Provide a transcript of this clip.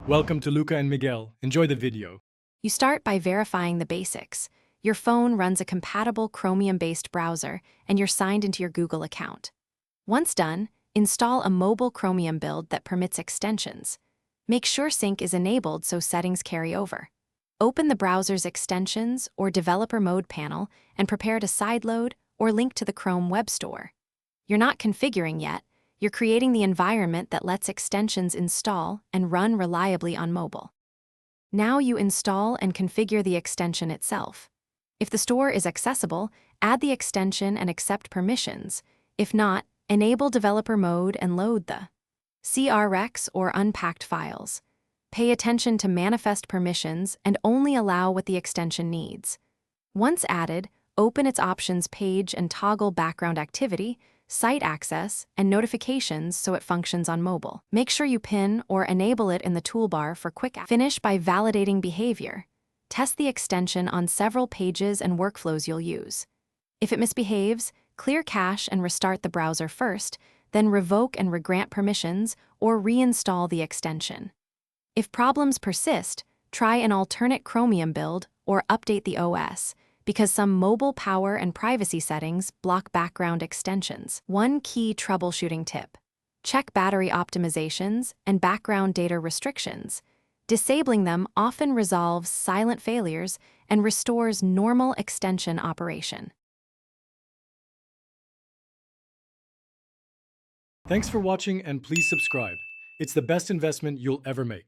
Welcome to Luca and Miguel. Enjoy the video. You start by verifying the basics. Your phone runs a compatible Chromium-based browser, and you're signed into your Google account. Once done, install a mobile Chromium build that permits extensions. Make sure sync is enabled so settings carry over. Open the browser's extensions or developer mode panel and prepare to sideload or link to the Chrome Web Store. You're not configuring yet. You're creating the environment that lets extensions install and run reliably on mobile. Now you install and configure the extension itself. If the store is accessible, add the extension and accept permissions. If not, enable developer mode and load the CRX or unpacked files. Pay attention to manifest permissions and only allow what the extension needs. Once added, open its options page and toggle background activity, site access, and notifications so it functions on mobile. Make sure you pin or enable it in the toolbar for quick access. Finish by validating behavior. Test the extension on several pages and workflows you'll use. If it misbehaves, clear cache and restart the browser first, then revoke and regrant permissions or reinstall the extension. If problems persist, try an alternate Chromium build or update the OS, because some mobile power and privacy settings block background extensions. One key troubleshooting tip: check battery optimizations and background data restrictions. Disabling them often resolves silent failures and restores normal extension operation. Thanks for watching and please subscribe. It's the best investment you'll ever make.